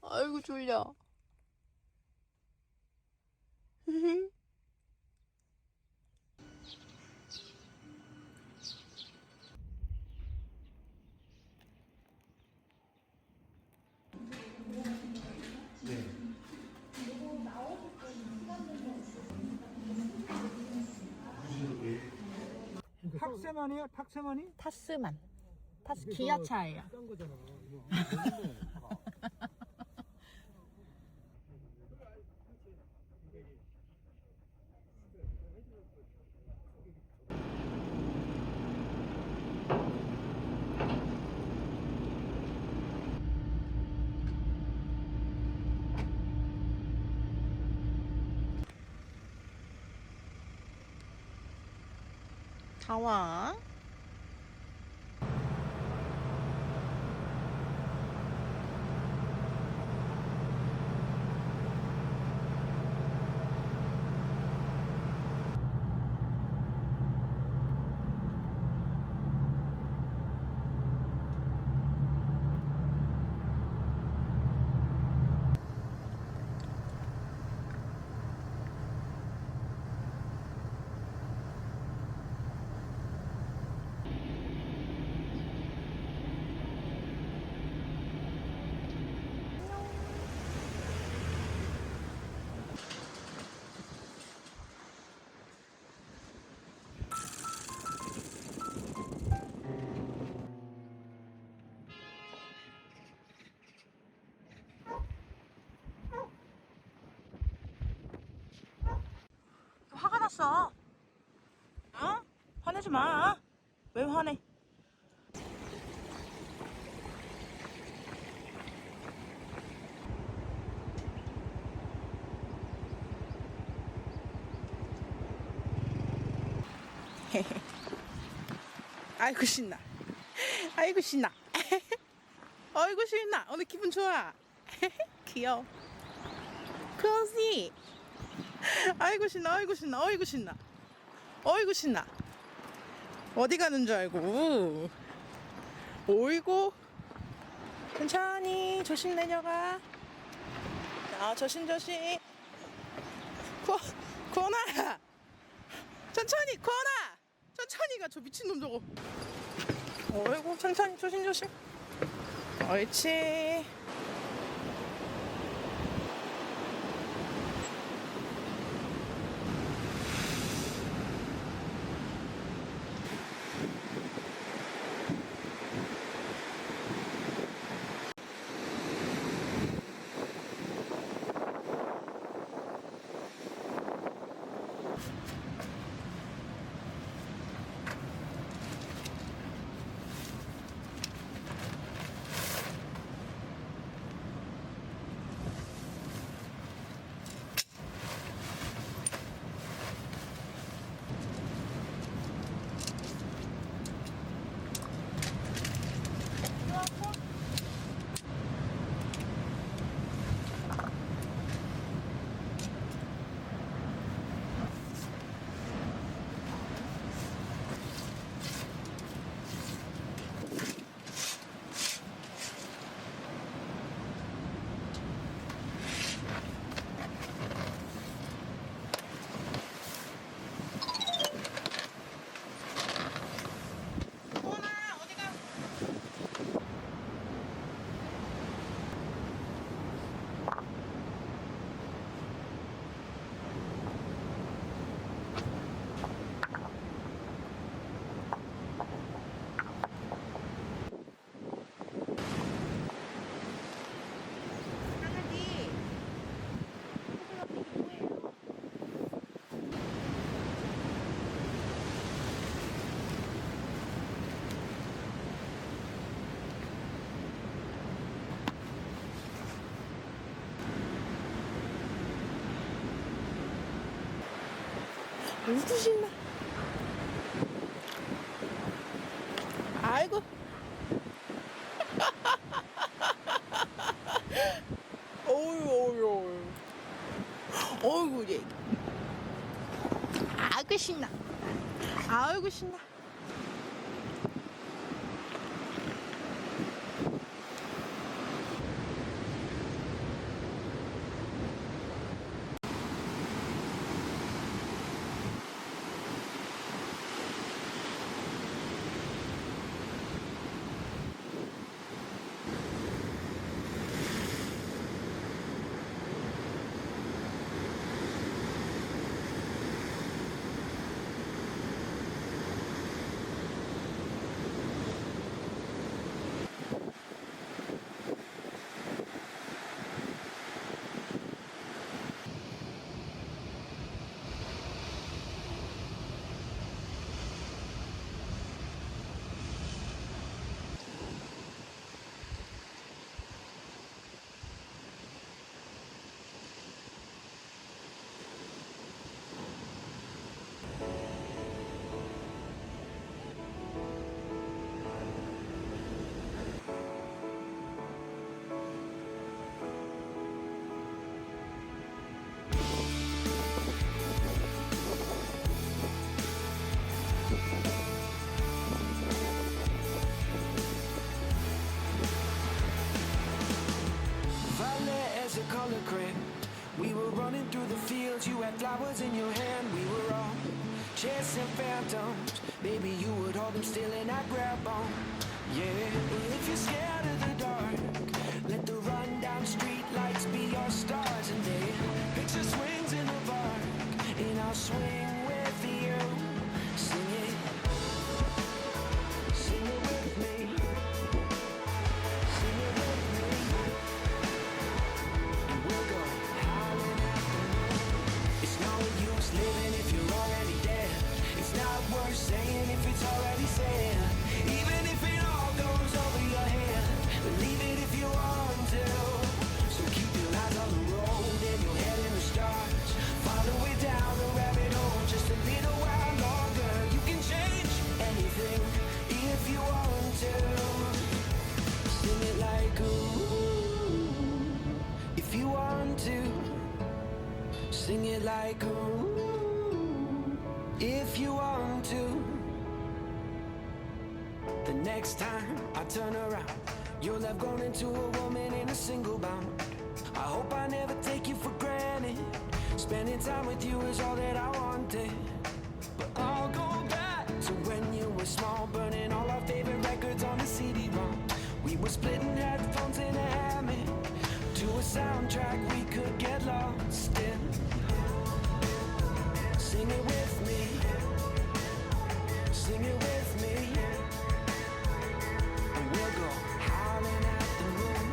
아이고 졸려. 탁세만이야? 탁세만이? 타스만. 타스 기아차예요. 싼 거잖아. 다 와. 화가 났어. 어? 화내지 마. 왜 화내? 아이고 신나. 아이고 신나. 아이고 신나. 오늘 기분 좋아. 귀여워. 코지. 아이고 신나. 아이고 신나. 아이고 신나. 어이구 신나. 어디 가는 줄 알고. 어이구. 천천히 조심 내려가. 조심조심. 구원아. 천천히 구원아. 천천히 가. 저 미친놈 저거. 어이구 천천히 조심조심. 옳지. 아이고 신나. 아이고. 어유. 어이구 얘. 아이고 신나. 아이고 신나. a color crayon. We were running through the fields, you had flowers in your hand. We were all chasing phantoms. Baby, you would hold them still and I'd grab on. Yeah, if you're scared of the dark, let the rundown street lights be your stars. And then picture swings in the park, and I'll swing with you. Sing it with me. Sing it with me. And we'll go howling at the moon. It's no use living if you're already dead. It's not worth saying if it's already said. Even if it all goes over your head, believe it if you want to. So keep your eyes on the road and your head in the stars. Follow it down the rabbit hole just a little while longer. You can change anything if you want to. Sing it like ooh, if you want to. Sing it like ooh, if you want to. The next time I turn around, you'll have grown into a woman in a single bound. I hope I never take you for granted. Spending time with you is all that I wanted. But I'll go back to when you were small, burning all our favorite records on the CD-ROM. We were splitting headphones in a hammock to a soundtrack we could get lost in. Sing it with me. Sing it with me. And we'll go howling at the moon.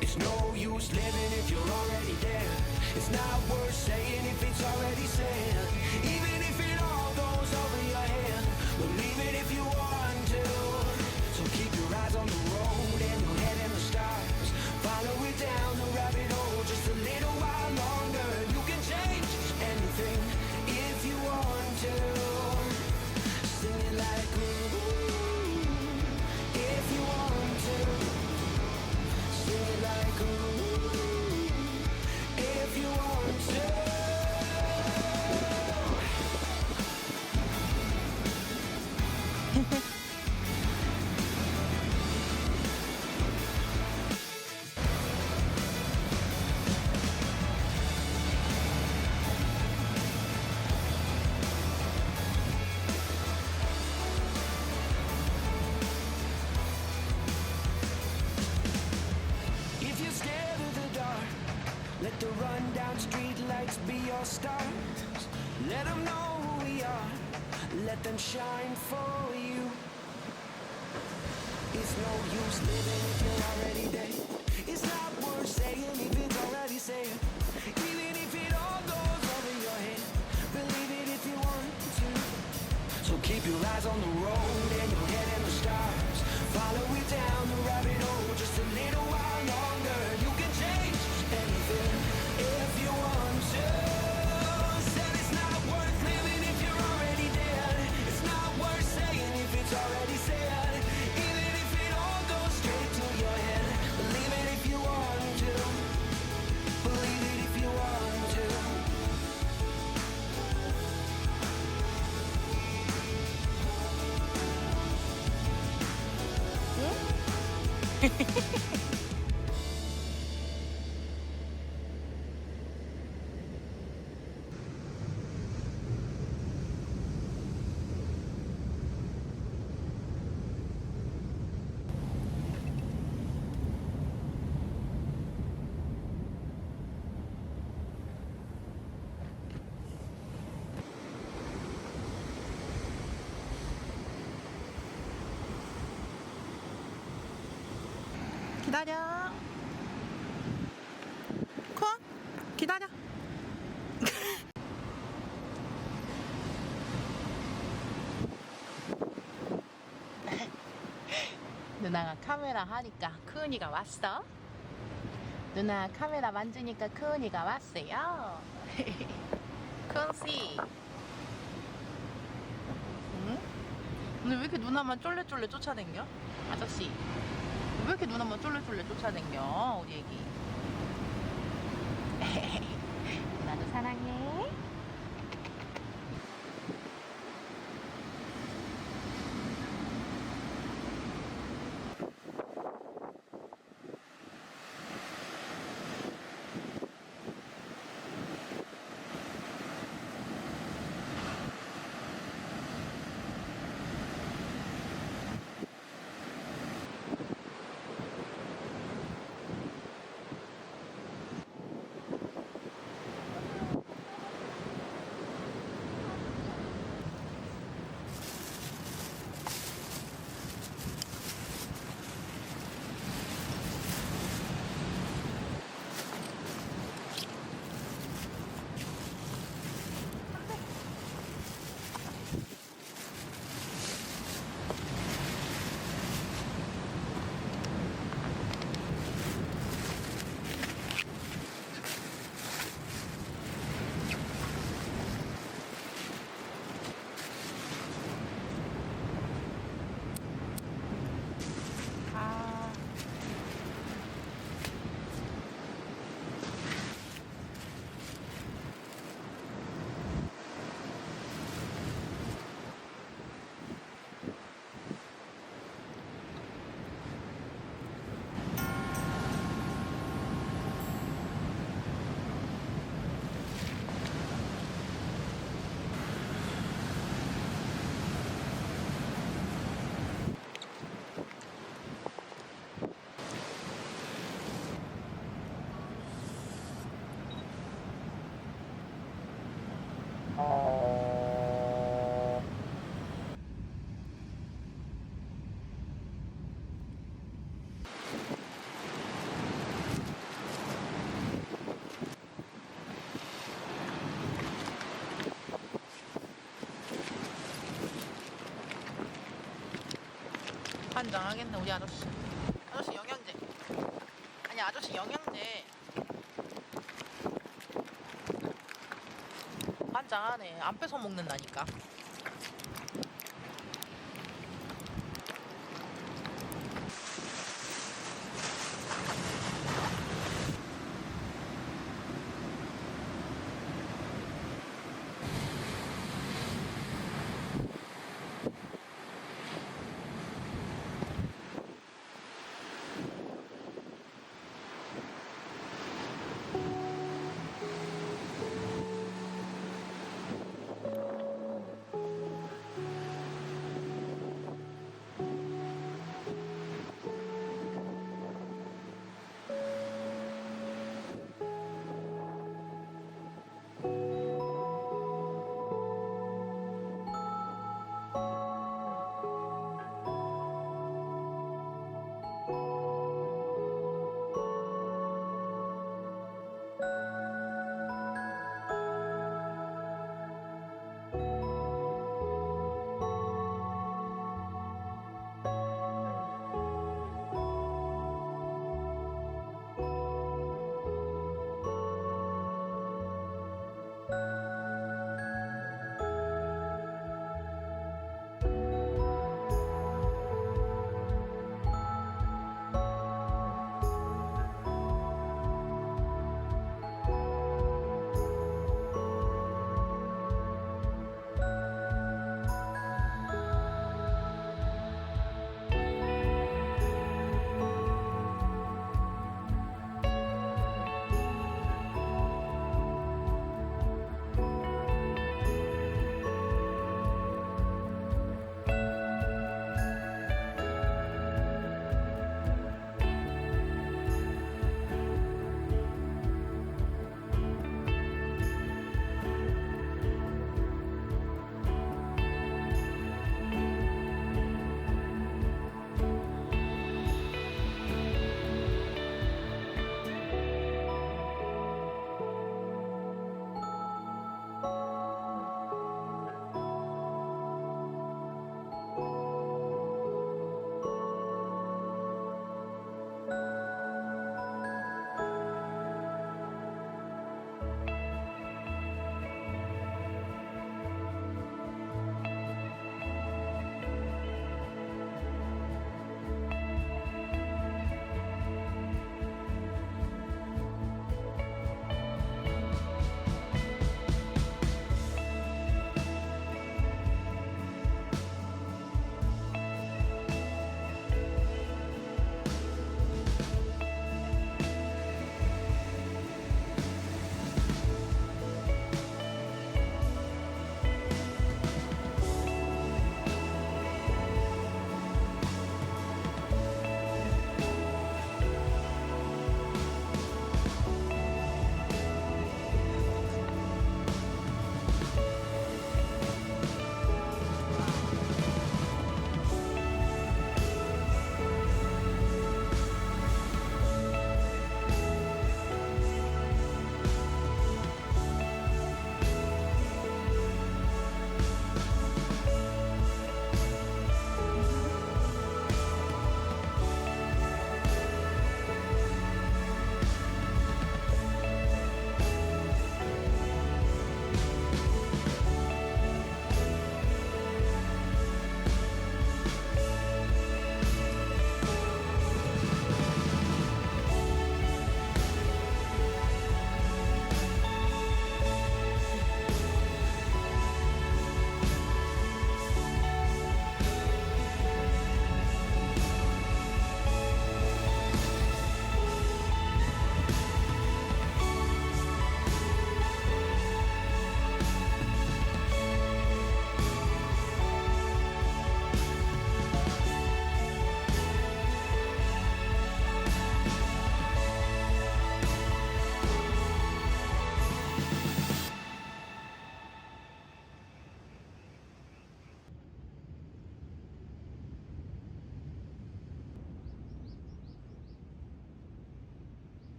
It's no use living if you're already dead. It's not worth saying if it's already said. Even if it all goes over your head, believe it if you want to. So keep your eyes on the road and your head in the stars. Follow it down the rabbit hole just a little while longer. You can change anything if you want to. Sing it like ooh, if you want to. Sing it like ooh, if you want to. If you're scared of the dark, let the rundown street lights be your stars. Let them know who we are. Let them shine for you. It's no use living if you're already dead. It's not worth saying if it's already said. Even if it all goes over your head, believe it if you want to. So keep your eyes on the road and your head in the stars. Follow it down the rabbit hole just a little while longer. You can change anything if you want to. Said it's not worth living if you're already dead. It's not worth saying if it's already said. Even if it all goes straight to your head, believe it if you want to. Believe it if you want to. 기다려. 코 기다려. 누나가 카메라 하니까 크은이가 왔어. 누나 카메라 만지니까 크은이가 왔어요. 크은씨. 응? 근데 왜 이렇게 누나만 쫄래쫄래 쫓아댕겨? 아저씨. 왜 이렇게 누나만 쫄래쫄래 쫓아댕겨? 우리 애기. 누나도 사랑해. 환장하겠네 우리 아저씨. 아저씨 영양제. 아니 아저씨 영양제. 환장하네. 안 뺏어 먹는다니까.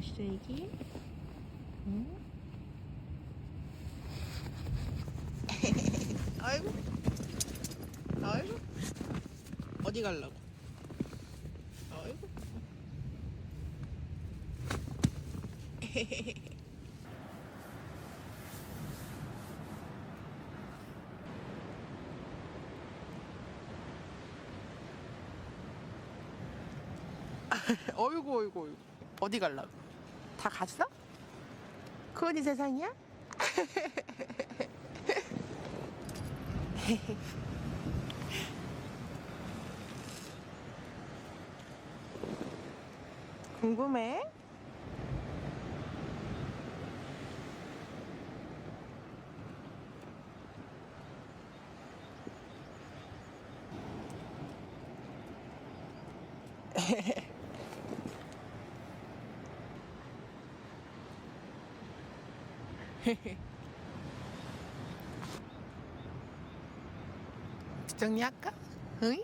하시죠 이게? 응? 어디 가려고? 어이구. 어이구 어이구 어이구. 어디 가려고? 다 갔어? 그건 이 세상이야? 궁금해? 정리할까? 응?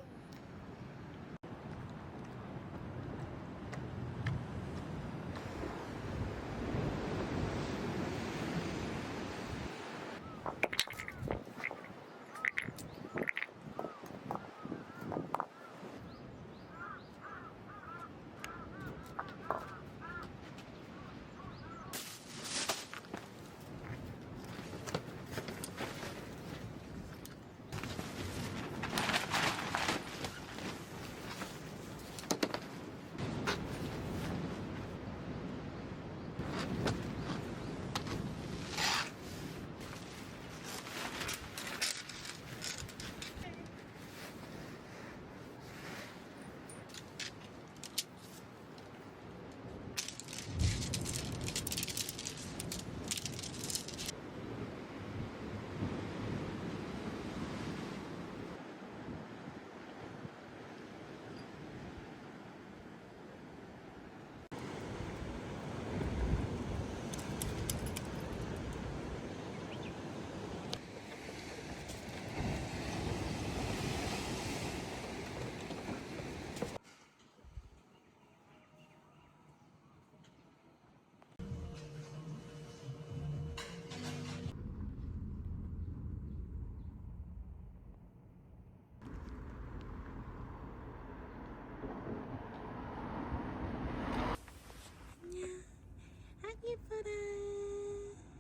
예뻐라.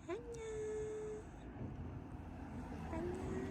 안녕. 안녕.